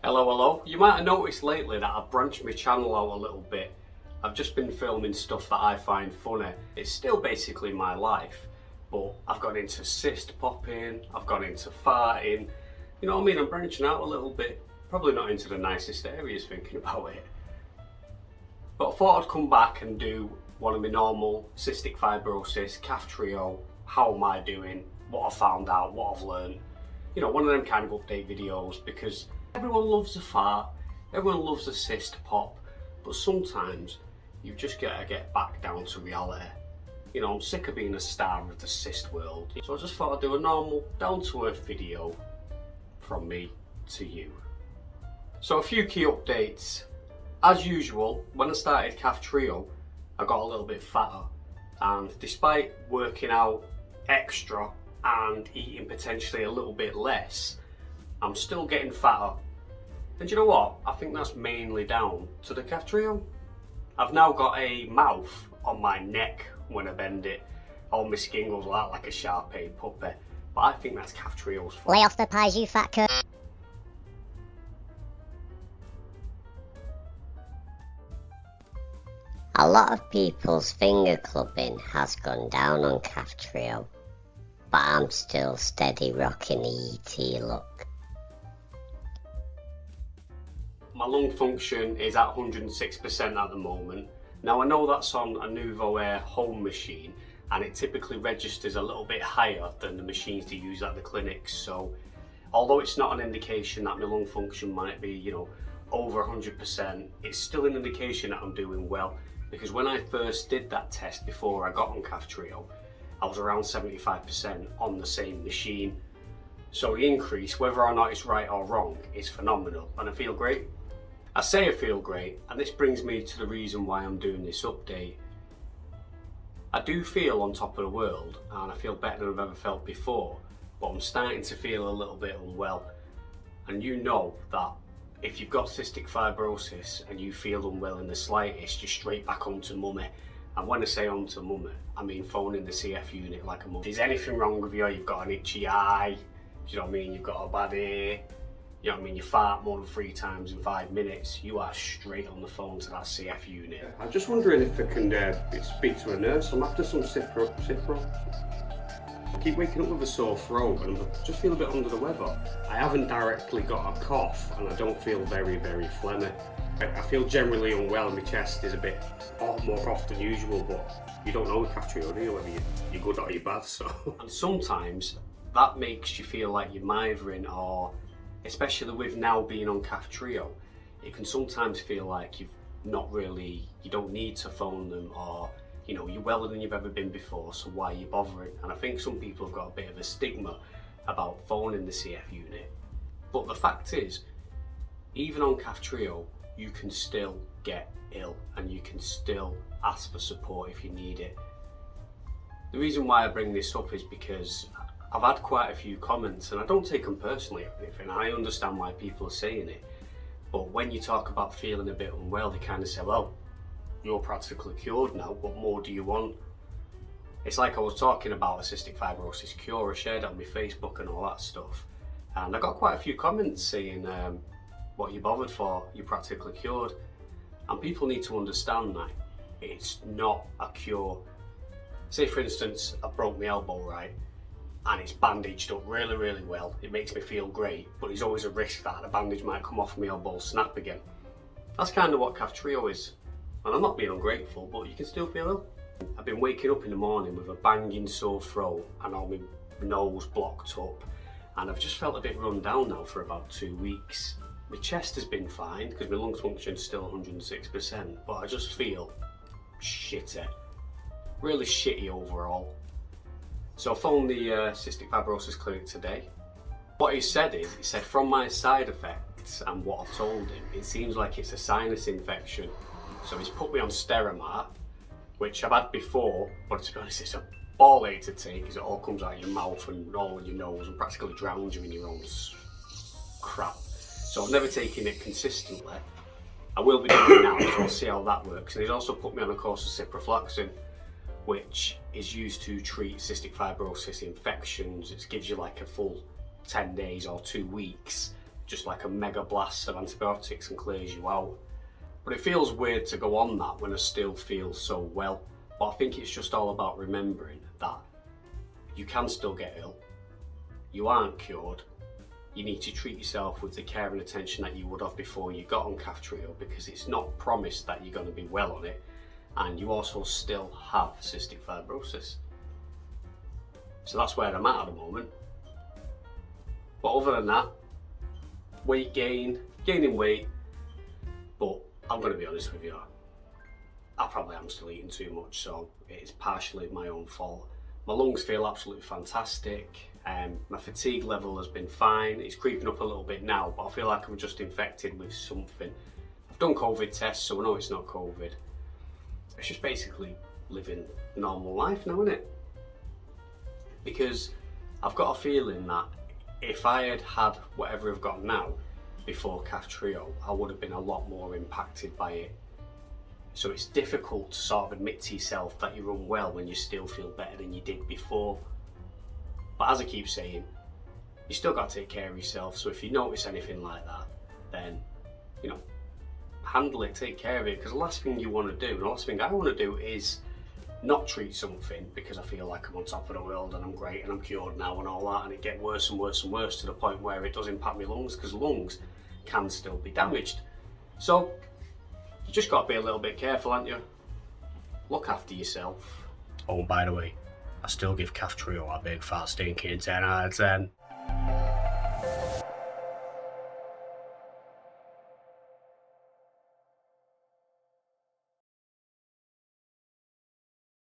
Hello. You might have noticed lately that I've branched my channel out a little bit. I've just been filming stuff that I find funny. It's still basically my life, but I've got into cyst popping, I've gone into farting. You know what I mean? I'm branching out a little bit. Probably not into the nicest areas thinking about it. But I thought I'd come back and do one of my normal cystic fibrosis, Kaftrio, how am I doing, what I found out, what I've learned. You know, one of them kind of update videos, because everyone loves a fart, everyone loves a cyst pop, but sometimes you've just got to get back down to reality. You know, I'm sick of being a star of the cyst world, so I just thought I'd do a normal, down-to-earth video from me to you. So a few key updates. As usual, when I started Kaftrio, I got a little bit fatter, and despite working out extra and eating potentially a little bit less, I'm still getting fatter. And you know what? I think that's mainly down to the Kaftrio. I've now got a mouth on my neck when I bend it. All my skin goes like a Shar-Pei puppy. But I think that's Kaftrio's fault. Lay off the pies, you fat cunt. A lot of people's finger clubbing has gone down on Kaftrio, but I'm still steady rocking the ET look. My lung function is at 106% at the moment. Now I know that's on a Nouveau Air home machine, and it typically registers a little bit higher than the machines they use at the clinics. So although it's not an indication that my lung function might be, you know, over 100%, it's still an indication that I'm doing well. Because when I first did that test before I got on Kaftrio, I was around 75% on the same machine. So the increase, whether or not it's right or wrong, is phenomenal, and I feel great. I say I feel great, and this brings me to the reason why I'm doing this update. I do feel on top of the world, and I feel better than I've ever felt before, but I'm starting to feel a little bit unwell. And you know that if you've got cystic fibrosis and you feel unwell in the slightest, you're straight back onto mummy. And when I say onto mummy, I mean phoning the CF unit like a mum. If there's anything wrong with you, you've got an itchy eye, do you know what I mean, you've got a bad ear, you know what I mean, you fart more than 3 times in 5 minutes, you are straight on the phone to that CF unit. I'm just wondering if I can speak to a nurse. I'm after some Cipro. I keep waking up with a sore throat and I just feel a bit under the weather. I haven't directly got a cough and I don't feel very phlegmy. I feel generally unwell, my chest is a bit more off than usual, but you don't know with Kaftrio, do you, whether you're good or you're bad, so. And sometimes that makes you feel like you're mithering, or especially with now being on Kaftrio, it can sometimes feel like you don't need to phone them, or you know, you're weller than you've ever been before, so why are you bothering? And I think some people have got a bit of a stigma about phoning the CF unit. But the fact is, even on Kaftrio, you can still get ill and you can still ask for support if you need it. The reason why I bring this up is because I've had quite a few comments, and I don't take them personally or anything. I understand why people are saying it. But when you talk about feeling a bit unwell, they kind of say, well, you're practically cured now, what more do you want? It's like I was talking about a cystic fibrosis cure, I shared it on my Facebook and all that stuff, and I got quite a few comments saying, what are you bothered for, you're practically cured. And people need to understand that it's not a cure. Say for instance, I broke my elbow, right, and it's bandaged up really well, it makes me feel great, but there's always a risk that the bandage might come off and my elbow snap again. That's kind of what Kaftrio is. And I'm not being ungrateful, but you can still feel ill. I've been waking up in the morning with a banging sore throat and all my nose blocked up, and I've just felt a bit run down now for about 2 weeks. My chest has been fine because my lung function is still 106%, but I just feel shitty, really shitty overall. So I phoned the Cystic Fibrosis clinic today. What he said from my side effects and what I've told him, it seems like it's a sinus infection. So he's put me on Sterimat, which I've had before, but to be honest, it's a ball ache to take because it all comes out of your mouth and all in your nose and practically drowns you in your own crap. So I've never taken it consistently. I will be doing it now, so I'll see how that works. And he's also put me on a course of ciprofloxacin, which is used to treat cystic fibrosis infections. It gives you like a full 10 days or 2 weeks just like a mega blast of antibiotics and clears you out. But it feels weird to go on that when I still feel so well. But I think it's just all about remembering that you can still get ill. You aren't cured. You need to treat yourself with the care and attention that you would have before you got on Kaftrio, because it's not promised that you're going to be well on it, and you also still have cystic fibrosis. So that's where I'm at the moment. But other than that, weight gain, gaining weight, but I'm going to be honest with you, I probably am still eating too much, so it's partially my own fault. My lungs feel absolutely fantastic. My fatigue level has been fine. It's creeping up a little bit now, but I feel like I'm just infected with something. I've done COVID tests, so I know it's not COVID. It's just basically living normal life now, isn't it? Because I've got a feeling that if I had had whatever I've got now before Kaftrio, I would have been a lot more impacted by it. So it's difficult to sort of admit to yourself that you're unwell when you still feel better than you did before. But as I keep saying, you still got to take care of yourself. So if you notice anything like that, then, you know, handle it, take care of it. Because the last thing you want to do, and the last thing I want to do, is not treat something because I feel like I'm on top of the world and I'm great and I'm cured now and all that, and it get worse and worse and worse to the point where it does impact my lungs, because lungs can still be damaged. So you just got to be a little bit careful, haven't you? Look after yourself. Oh, and by the way, I still give Kaftrio a big fat stinking 10 out of 10.